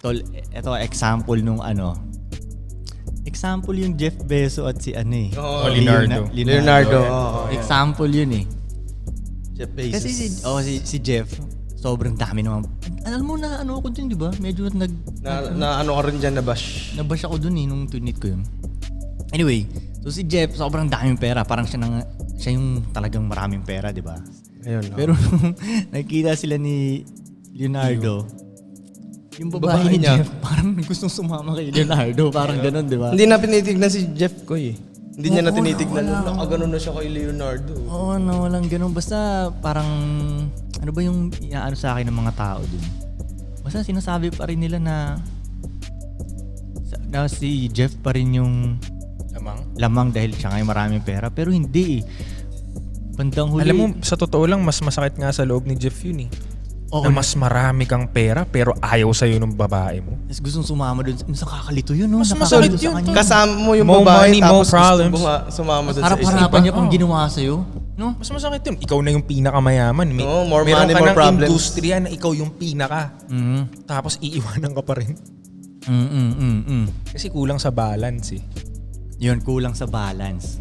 Tol, ito example nung example yung Jeff Bezos at si Leonardo. Example yun eh. Jeff Bezos. Kasi si Jeff, sobrang dami naman. Alam mo na ako dun, di ba? Medyo Na ano ka rin dyan, nabash. nabash ako dun eh, nung tweet ko yun. Anyway, so si Jeff, sobrang daming pera. Parang siya yung talagang maraming pera, di ba? Ayun. Pero nung nakikita sila ni Leonardo, yung babae ni niya. Jeff, parang gustong sumama kay Leonardo. Parang ganun, di ba? Hindi na tinitignan si Jeff ko eh. Hindi niya na Oo, tinitignan. wala. Nakaganon na siya kay Leonardo. Oo, walang ganun. Basta parang, ano ba yung iaano sa akin ng mga tao dun? Basta sinasabi pa rin nila na si Jeff pa rin yung lamang dahil siya nga yung maraming pera. Pero hindi eh. Bandang huli. Alam mo, sa totoo lang, mas masakit nga sa loob ni Jeff yun eh. Oo, na mas marami kang pera pero ayaw sa'yo ng babae mo. Mas gustong sumama dun. Mas nakakalito yun, no? Mas Nakakalito masakit sa yun, kanya. Kasama mo yung More babae money, more tapos problems. gusto mo sumama dun sa Harap-harapan niya pang ginawa sa'yo. No? Mas masakit yun. Ikaw na yung pinakamayaman. Oo, more meron money, ka more ng problems. industriya na ikaw yung pinaka. Mm-hmm. Tapos iiwanan ka pa rin. Kasi kulang sa balance eh. Yun, kulang sa balance.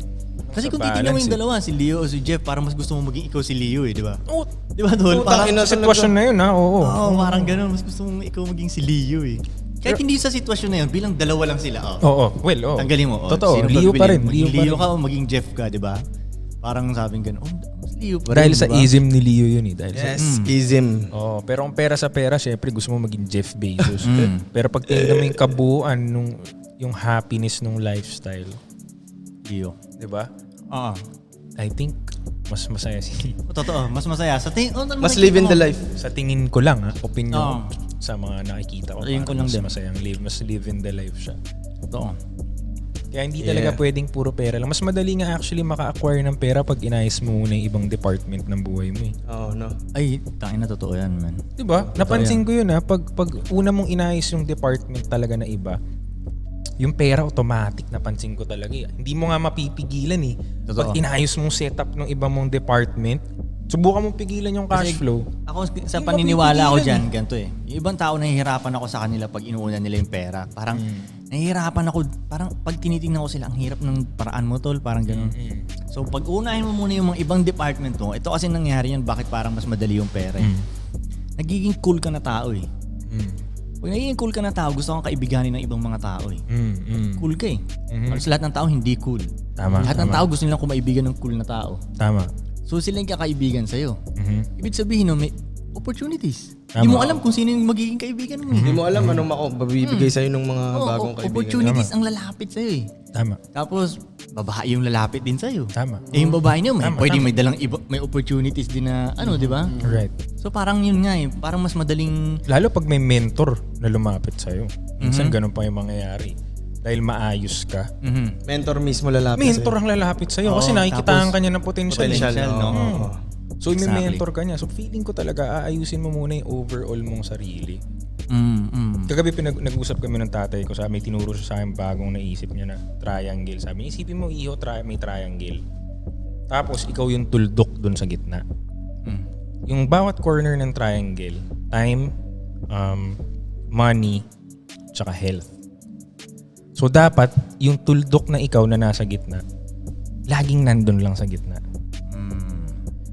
Kasi kung titignan mo yung dalawa, si Leo o si Jeff, parang mas gusto mo maging ikaw si Leo eh, di ba? Oo. Di ba, Tol? Parang Sa sitwasyon na yun ha, oo. parang ganun. Mas gusto mo ikaw maging si Leo eh. Kahit hindi sa sitwasyon na yun, bilang dalawa lang sila. Oo, well, oo. Tanggalin mo. Totoo, sino Leo pa rin. Maging Leo pa ka rin. o maging Jeff ka, di ba? Parang sabing ganun, mas Leo pa rin. Dahil sa diba? ism ni Leo yun eh. Dahil Yes, ism. Oo, pero kung pera sa pera, syempre gusto mo maging Jeff Bezos. Pero pag tingnan mo yung kabuuan, yung happiness nung lifestyle, Leo. di ba? Oo. I think mas masaya si Totoo, mas masaya. Mas live in the life. sa tingin ko lang Oo. opinion sa mga nakikita ko. Tingin ko lang parang mas din. masayang mas live in the life siya. Totoo. Kaya hindi talaga pwedeng puro pera lang. Mas madali nga actually maka-acquire ng pera pag inayos mo muna yung ibang department ng buhay mo eh. Oh, no. Ay, tangin na totoo yan, man. Di ba? Napansin ko yun pag una mong inayos yung department talaga na iba, yung pera automatic, napansin ko talaga eh. Hindi mo nga mapipigilan eh. Totoo. Pag inayos mong setup ng iba mong department, subukan mong pigilan yung cash flow. Ako sa Hindi paniniwala ko mapipigilan dyan, ganito eh. Yung ibang tao nahihirapan ako sa kanila pag inuuna nila yung pera. Parang nahihirapan ako, parang pag tinitingnan ko sila, ang hirap ng paraan mo, tol, parang ganun. So pag unahin mo muna yung mga ibang department mo, ito kasi nangyari yan, bakit parang mas madali yung pera eh. Nagiging cool ka na tao eh. Pag nagiging cool ka na tao, gusto kang kaibiganin ng ibang mga tao eh. Cool ka eh. Kasi lahat ng tao hindi cool. Tama, Lahat ng tama. tao gusto nilang kumaibigan ng cool na tao. Tama. So sila yung kakaibigan sa'yo. Ibig sabihin, no, may opportunities. Tama. Hindi mo alam kung sino yung magiging kaibigan mo. Hindi mo alam anong mabibigay sa'yo ng mga bagong kaibigan. Opportunities ang lalapit sa'yo eh. Tama. Tapos, babae yung lalapit din sa'yo. Tama. Eh yung babae niyo, Tama, pwedeng tama. may dalang iba, may opportunities din na, di ba? Right. So parang yun nga eh, parang mas madaling, Lalo pag may mentor na lumapit sa'yo. Minsan ganun pa yung mangyayari. Dahil maayos ka. Mentor mismo lalapit Mentor ang lalapit sa'yo kasi Oo, nakikitaan tapos ka niya ng potential. Potential, no? Oo. So, may Exactly. mentor ka niya. So, feeling ko talaga, aayusin mo muna yung overall mong sarili. Kagabi nag-usap kami ng tatay ko. Sabi, may tinuro siya sa akin bagong naisip niya na triangle. Sabi, isipin mo, iho, may triangle. Tapos, ikaw yung tuldok dun sa gitna. Yung bawat corner ng triangle, time, money, tsaka health. So, dapat, yung tuldok na ikaw na nasa gitna, laging nandun lang sa gitna.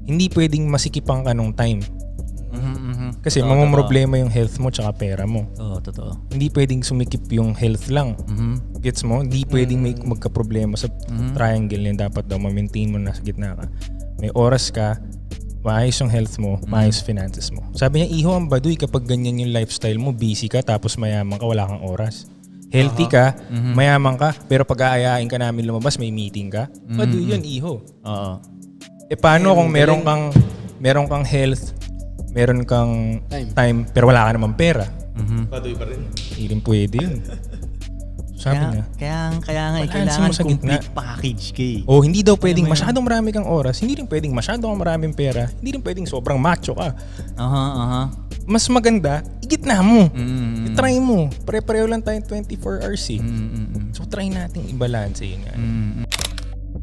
Hindi pwedeng masikipang ka nung time. Kasi mamumroblema yung health mo tsaka pera mo. Oo, totoo. Hindi pwedeng sumikip yung health lang. Gets mo? Hindi pwedeng may magka-problema sa triangle na dapat daw ma-maintain mo na sa gitna ka. May oras ka, maayos yung health mo, maayos finances mo. Sabi niya, iho ang baduy kapag ganyan yung lifestyle mo, busy ka tapos mayaman ka, wala kang oras. Healthy ka, mayaman ka, pero pag aayain ka namin lumabas, may meeting ka. Baduy yun, iho. Oo. Paano kung meron kang health, meron kang time pero wala ka namang pera? Baduy pa rin. Hindi rin pwede yun. Sabi niya. Kaya nga, Balance kailangan mo sa gitna. complete package ka eh. Oh, hindi daw pwedeng masyadong marami kang oras, hindi rin pwedeng masyadong maraming pera, hindi rin pwedeng sobrang macho ka. Mas maganda, igitna mo. I-try mo. Pare-pareho lang tayong 24 hours eh. So try nating i-balance yun nga.